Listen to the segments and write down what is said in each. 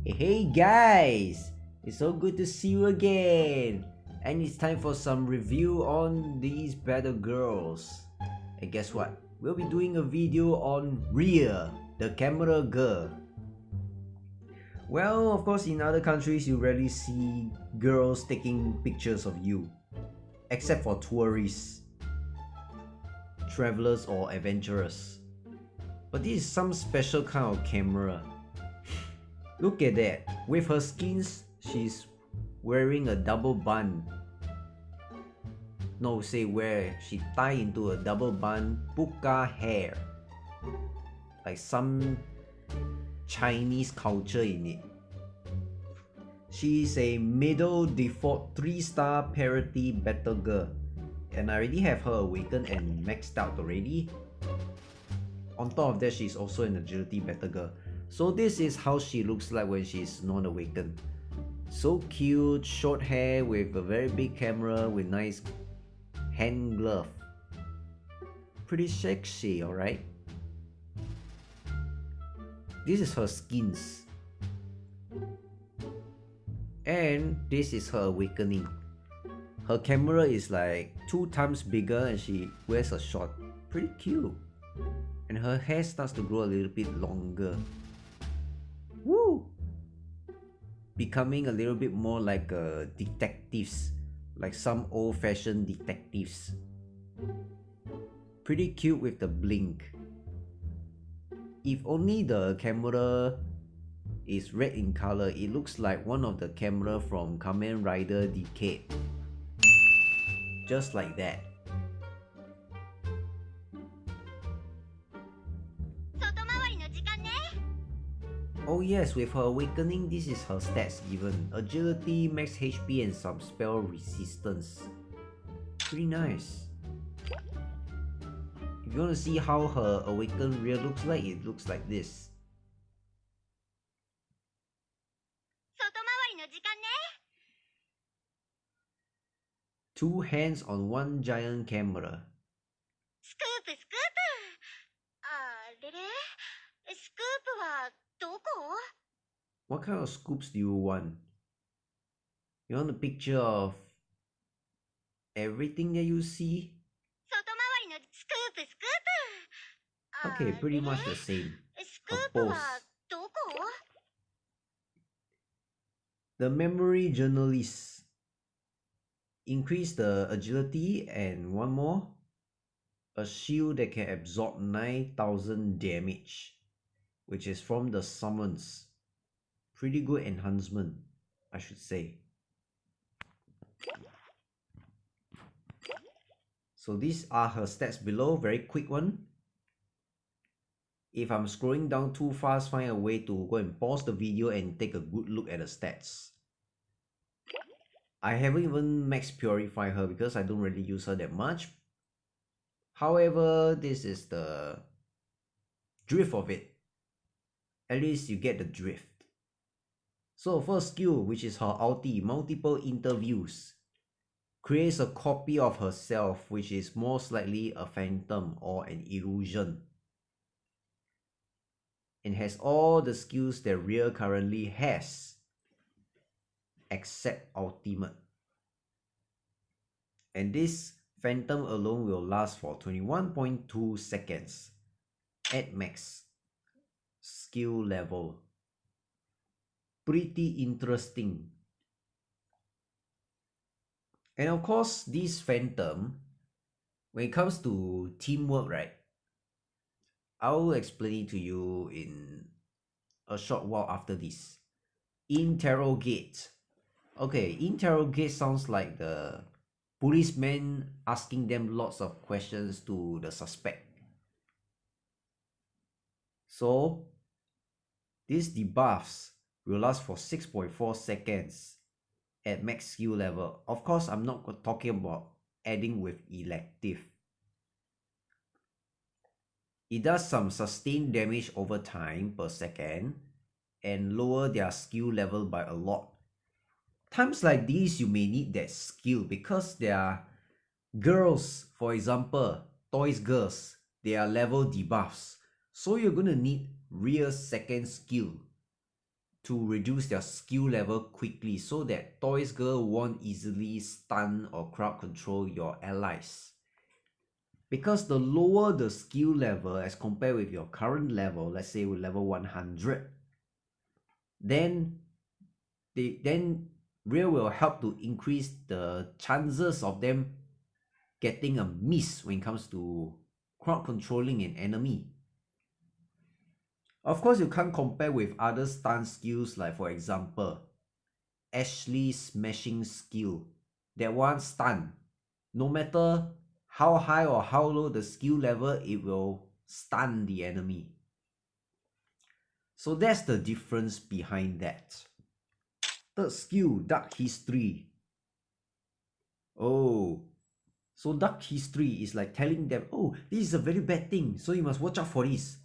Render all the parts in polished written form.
Hey guys, it's so good to see you again, and it's time for some review on these Battle Girls. And guess what? We'll be doing a video on Rhea, the camera girl. Well, of course, in other countries, you rarely see girls taking pictures of you, except for tourists, travelers, or adventurers. But this is some special kind of camera. Look at that. With her skins, she's wearing a double bun. No, say where she tie into a double bun puka hair. Like some Chinese culture in it. She's a middle default 3-star parity battle girl. And I already have her awakened and maxed out already. On top of that, she's also an agility battle girl. So this is how she looks like when she's non-awakened. So cute, short hair with a very big camera with nice hand glove. Pretty sexy, alright? This is her skins. And this is her awakening. Her camera is like 2 times bigger and she wears a short. Pretty cute. And her hair starts to grow a little bit longer. Woo! Becoming a little bit more like detectives, like some old-fashioned detectives. Pretty cute with the blink. If only the camera is red in color, it looks like one of the camera from Kamen Rider Decade. Just like that. Oh yes, with her awakening, this is her stats given. Agility, max HP, and some spell resistance. Pretty nice. If you want to see how her awakened Rhea looks like, it looks like this. Two hands on one giant camera. What kind of scoops do you want? You want a picture of everything that you see? Okay, pretty much the same. Her pose. The memory journalist. Increase the agility and one more. A shield that can absorb 9,000 damage, which is from the summons. Pretty good enhancement, I should say. So these are her stats below, very quick one. If I'm scrolling down too fast, find a way to go and pause the video and take a good look at the stats. I haven't even max purify her because I don't really use her that much. However, this is the drift of it. At least you get the drift. So first skill, which is her ulti, multiple interviews. Creates a copy of herself, which is most likely a phantom or an illusion. And has all the skills that Rhea currently has, except ultimate. And this phantom alone will last for 21.2 seconds at max skill level. Pretty interesting. And of course, this phantom, when it comes to teamwork, right? I'll explain it to you in a short while after this. Interrogate. Okay, interrogate sounds like the policeman asking them lots of questions to the suspect. So, these debuffs will last for 6.4 seconds at max skill level. Of course, I'm not talking about adding with elective. It does some sustained damage over time per second and lower their skill level by a lot. Times like these, you may need that skill because there are girls, for example, toys girls, they are level debuffs. So you're going to need Rhea's second skill to reduce their skill level quickly so that Toys Girl won't easily stun or crowd control your allies. Because the lower the skill level as compared with your current level, let's say with level 100, then Rhea will help to increase the chances of them getting a miss when it comes to crowd controlling an enemy. Of course, you can't compare with other stun skills like, for example, Ashley's smashing skill. That one stun. No matter how high or how low the skill level, it will stun the enemy. So that's the difference behind that. Third skill, Dark History. Oh, so Dark History is like telling them, oh, this is a very bad thing, so you must watch out for this.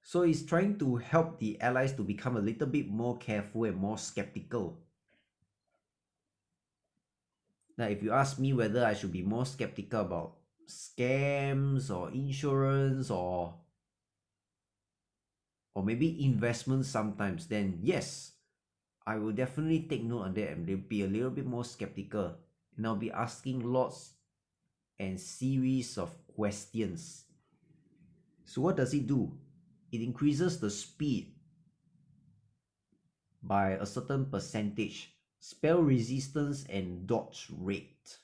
So it's trying to help the allies to become a little bit more careful and more skeptical. Now, if you ask me whether I should be more skeptical about scams or insurance or maybe investments sometimes, then yes, I will definitely take note of that and be a little bit more skeptical. And I'll be asking lots and series of questions. So what does it do? It increases the speed by a certain percentage, spell resistance and dodge rate.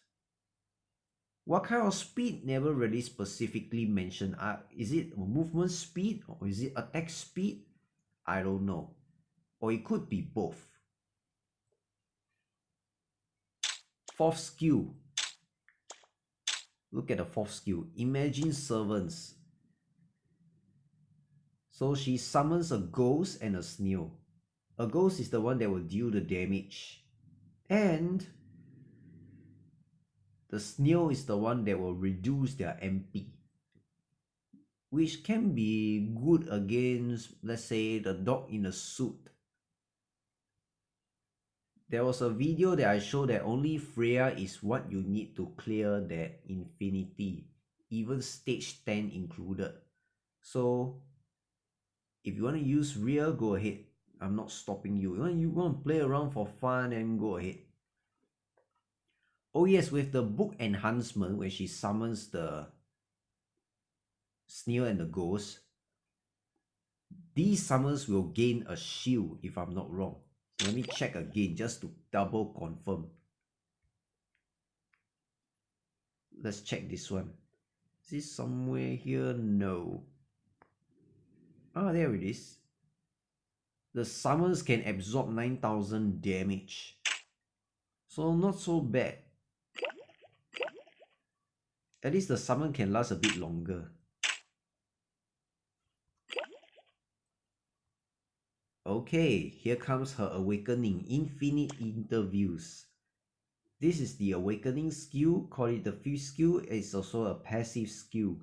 What kind of speed? Never really specifically mentioned. Is it movement speed or is it attack speed? I don't know. Or it could be both. Fourth skill. Look at the fourth skill. Imagine servants. So she summons a ghost and a snail. A ghost is the one that will deal the damage. And the snail is the one that will reduce their MP. Which can be good against, let's say, the dog in a suit. There was a video that I showed that only Freya is what you need to clear that infinity. Even stage 10 included. So if you want to use Rhea, go ahead. I'm not stopping you. You want to play around for fun and go ahead. Oh yes, with the book enhancement, when she summons the snail and the ghost, these summons will gain a shield if I'm not wrong. So let me check again just to double confirm. Let's check this one. Is this somewhere here? No. Ah, there it is. The summons can absorb 9,000 damage. So not so bad. At least the summon can last a bit longer. Okay, here comes her awakening. Infinite interviews. This is the awakening skill. Call it the fifth skill. It's also a passive skill.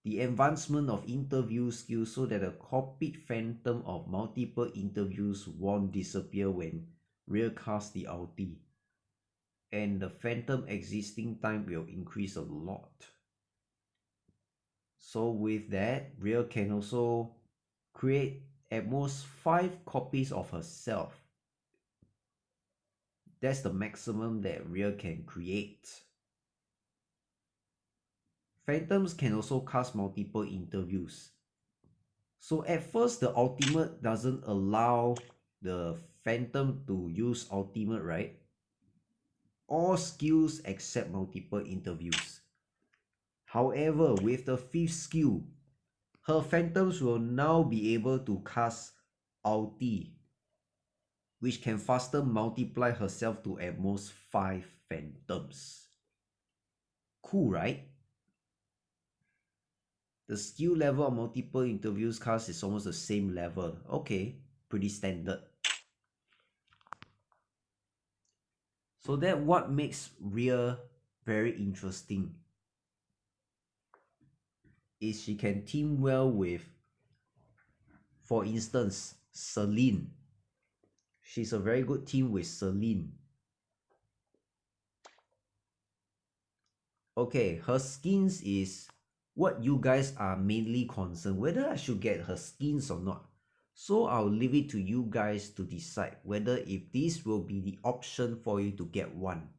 The advancement of interview skill so that a copied phantom of multiple interviews won't disappear when Rhea casts the ulti. And the phantom existing time will increase a lot. So with that, Rhea can also create at most 5 copies of herself. That's the maximum that Rhea can create. Phantoms can also cast multiple interviews. So at first the ultimate doesn't allow the phantom to use ultimate, right? All skills except multiple interviews. However, with the 5th skill, her phantoms will now be able to cast ulti, which can faster multiply herself to at most 5 phantoms. Cool, right? The skill level of multiple interviews cast is almost the same level. Okay, pretty standard. So that what makes Rhea very interesting is she can team well with, for instance, Celine. She's a very good team with Celine. Okay, her skins is what you guys are mainly concerned, whether I should get her skins or not. So I'll leave it to you guys to decide whether if this will be the option for you to get one.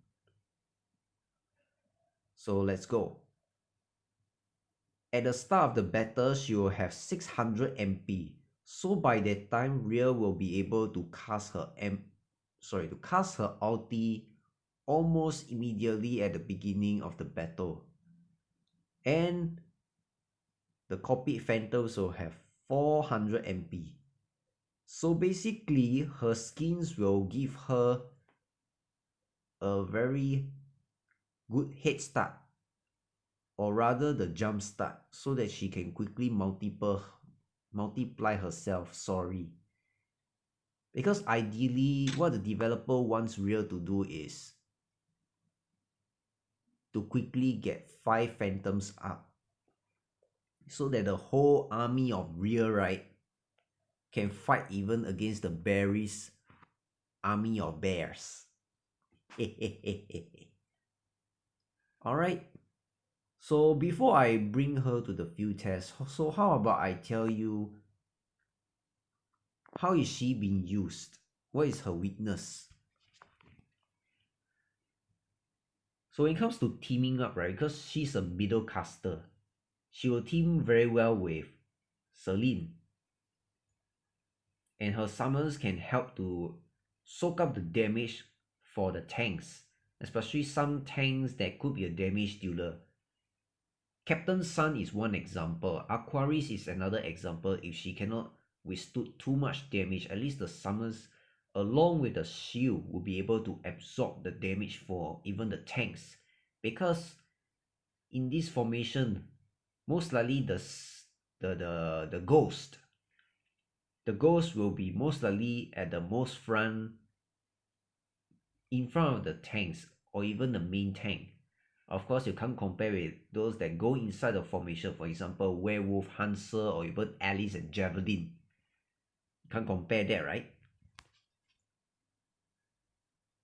So let's go. At the start of the battle, she will have 600 MP. So by that time, Rhea will be able to cast her ulti almost immediately at the beginning of the battle. And the copied phantoms will have 400 MP. So basically, her skins will give her a very good head start, or rather the jump start, so that she can quickly multiply herself. Because ideally, what the developer wants Rhea to do is to quickly get 5 phantoms up, so that the whole army of Rhea, right, can fight even against the Barry's army of bears. Alright, so before I bring her to the field test, so how about I tell you how is she being used? What is her weakness? So when it comes to teaming up, right, because she's a middle caster, she will team very well with Celine. And her summons can help to soak up the damage for the tanks, especially some tanks that could be a damage dealer. Captain Sun is one example. Aquaris is another example. If she cannot withstood too much damage, at least the summons along with the shield will be able to absorb the damage for even the tanks. Because in this formation, most likely the ghost will be most likely at the most front, in front of the tanks or even the main tank. Of course, you can't compare with those that go inside the formation, for example, Werewolf, Hanser, or even Alice and Javelin. You can't compare that, right?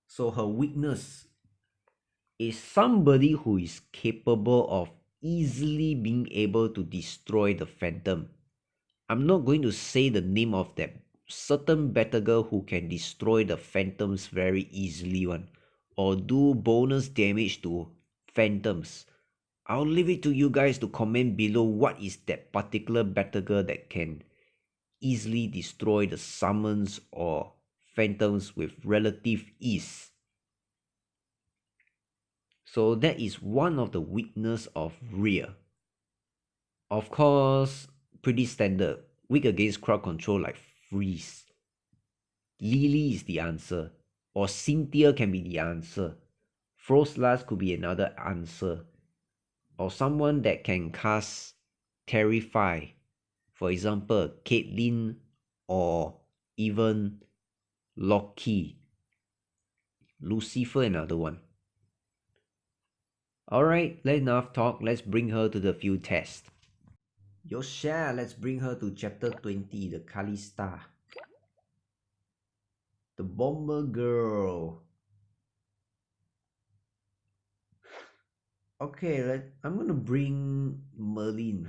So her weakness is somebody who is capable of easily being able to destroy the Phantom. I'm not going to say the name of that certain battle girl who can destroy the Phantoms very easily one, or do bonus damage to Phantoms. I'll leave it to you guys to comment below what is that particular battle girl that can easily destroy the summons or Phantoms with relative ease. So that is one of the weakness of Rhea. Of course, pretty standard. Weak against crowd control like Freeze. Lily is the answer. Or Cynthia can be the answer. Frostlass could be another answer. Or someone that can cast Terrify. For example, Caitlyn or even Loki. Lucifer, another one. Alright, let enough talk. Let's bring her to the field test. Yosha, let's bring her to chapter 20, the Kalista. The Bomber Girl. Okay, I'm gonna bring Merlin.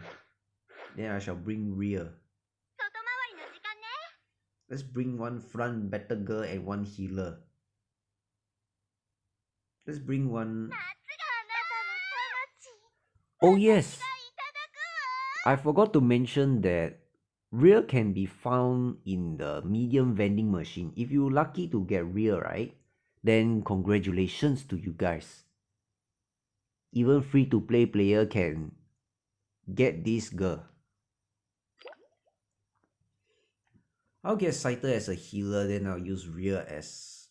Then I shall bring Rhea. Let's bring one front battle girl and one healer. Let's bring one... Oh yes! I forgot to mention that Rhea can be found in the medium vending machine. If you're lucky to get Rhea, right? Then congratulations to you guys. Even free-to-play player can get this girl. I'll get Scyther as a healer, then I'll use Rhea as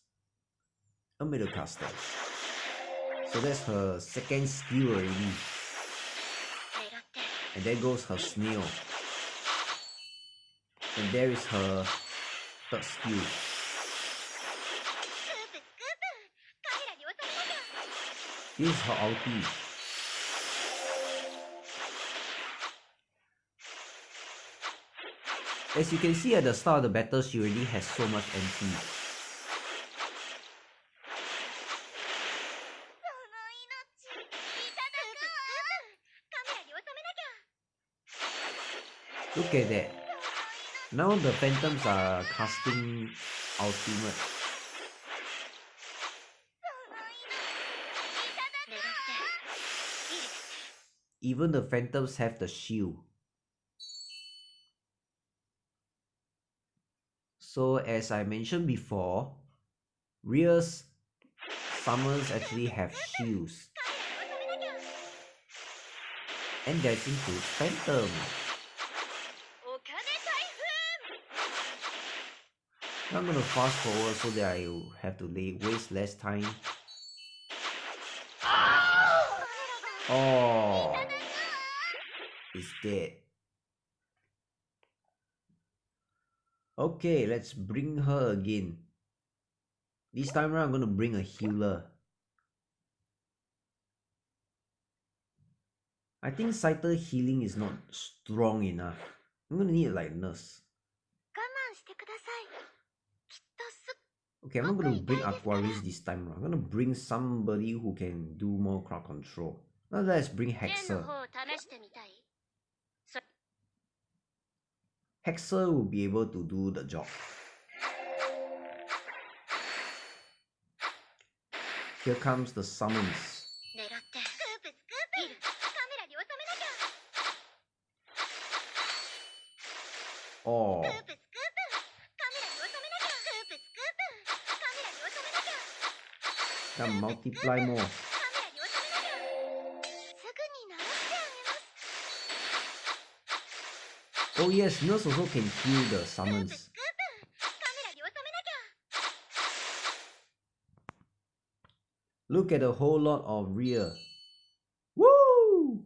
a middle caster. So that's her second skill already. And there goes her snail. And there is her third skill. This is her ulti. As you can see at the start of the battle, she already has so much MP. Look at that. Now the phantoms are casting ultimate. Even the phantoms have the shield. So as I mentioned before, Rhea's summons actually have shields. And that includes Phantom. Now I'm gonna fast forward so that I have to waste less time. Oh, it's dead. Okay, let's bring her again. This time around I'm gonna bring a healer. I think Scyther healing is not strong enough. I'm gonna need like nurse. Okay, I'm not gonna bring Aquarius this time around. I'm gonna bring somebody who can do more crowd control. Now let's bring Hexer. Hexer will be able to do the job. Here comes the summons. Oh. Can multiply more. Oh yes, nurse also can heal the summons. Look at a whole lot of Rhea. Woo!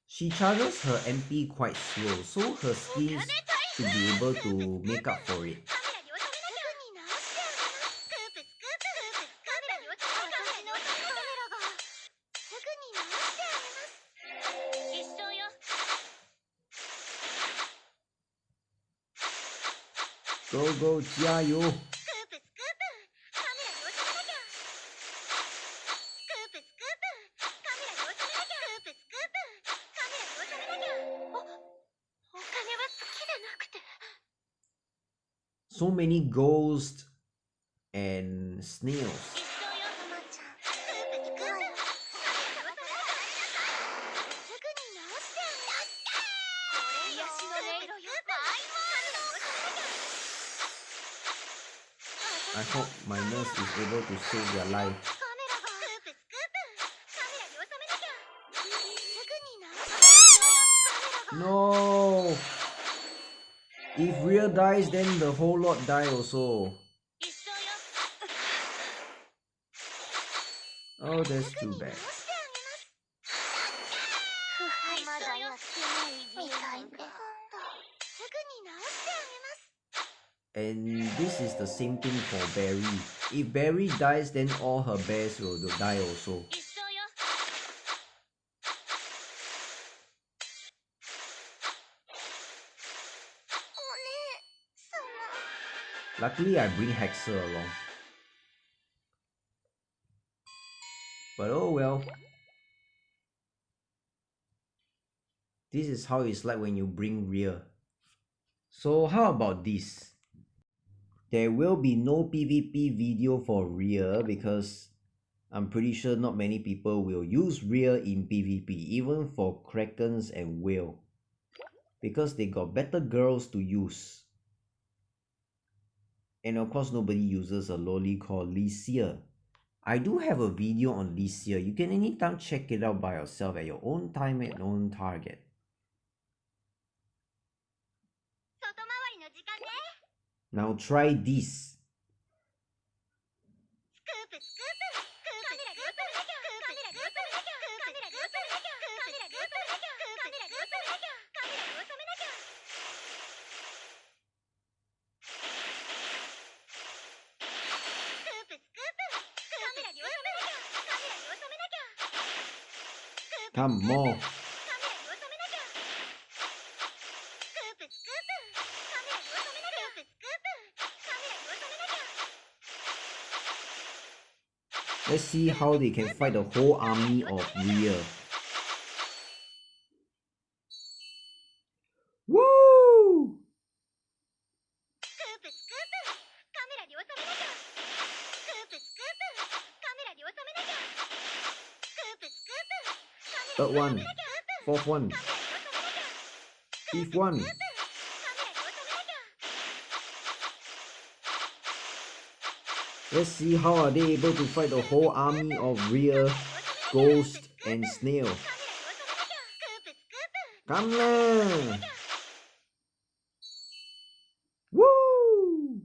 She charges her MP quite slow, so her skills should be able to make up for it. Go go, 加油! So many ghosts and snails. I hope my nurse is able to save their life. No! If Rhea dies, then the whole lot die also. Oh, that's too bad. And this is the same thing for Barry. If Barry dies, then all her bears will die also. Luckily, I bring Hexer along. But oh well. This is how it's like when you bring Rhea. So how about this? There will be no PvP video for Rhea because I'm pretty sure not many people will use Rhea in PvP, even for Krakens and Whale. Because they got better girls to use. And of course nobody uses a loli called Licia. I do have a video on Licia. You can anytime check it out by yourself at your own time and own target. Now try this. Come more. Let's see how they can fight the whole army of Rhea. Woo! Third one, fourth one, fifth one. Let's see how are they able to fight the whole army of Rhea, Ghost and Snail. Come lah! Woo!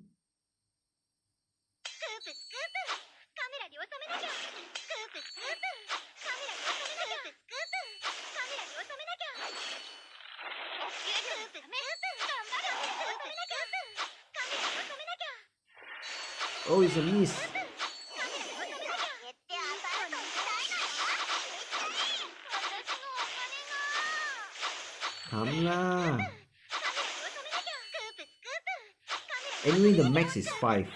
Oh, it's a miss. Come lah. Anyway, the max is 5.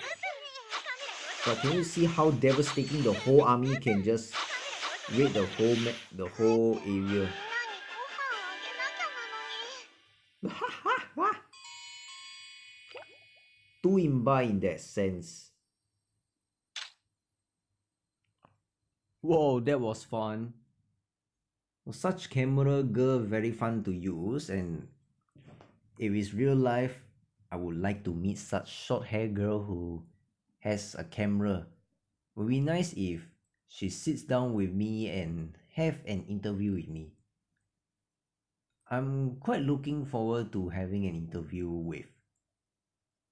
But can you see how devastating the whole army can just raid the whole area? Too imba in that sense. Whoa, that was fun. Such camera girl very fun to use, and if it's real life, I would like to meet such short hair girl who has a camera. It would be nice if she sits down with me and have an interview with me. I'm quite looking forward to having an interview with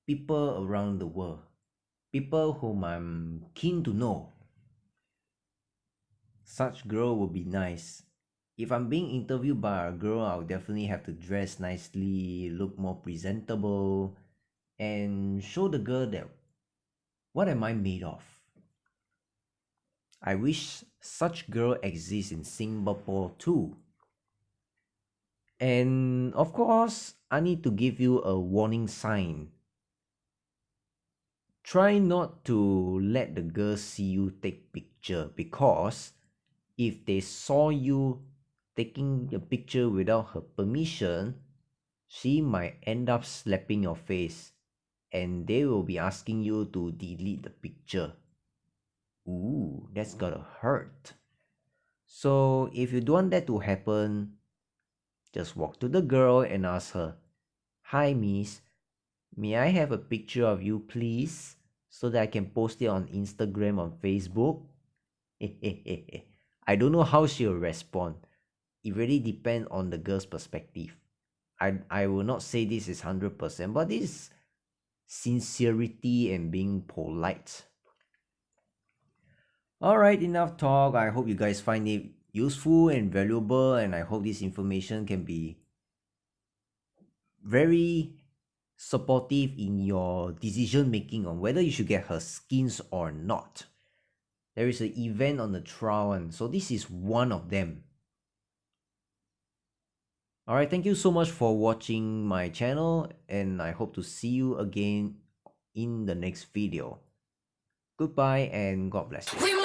people around the world, people whom I'm keen to know. Such girl would be nice. If I'm being interviewed by a girl, I'll definitely have to dress nicely, look more presentable, and show the girl that what am I made of. I wish such girl exists in Singapore too. And of course, I need to give you a warning sign. Try not to let the girls see you take picture, because if they saw you taking the picture without her permission, she might end up slapping your face and they will be asking you to delete the picture. Ooh, that's gotta hurt. So if you don't want that to happen, just walk to the girl and ask her, "Hi miss, may I have a picture of you please, so that I can post it on Instagram or Facebook?" I don't know how she'll respond. It really depends on the girl's perspective. I will not say this is 100%, but this is sincerity and being polite. Alright, enough talk. I hope you guys find it useful and valuable, and I hope this information can be very supportive in your decision making on whether you should get her skins or not. There is an event on the trial one, so this is one of them. Alright, thank you so much for watching my channel, and I hope to see you again in the next video. Goodbye and God bless you.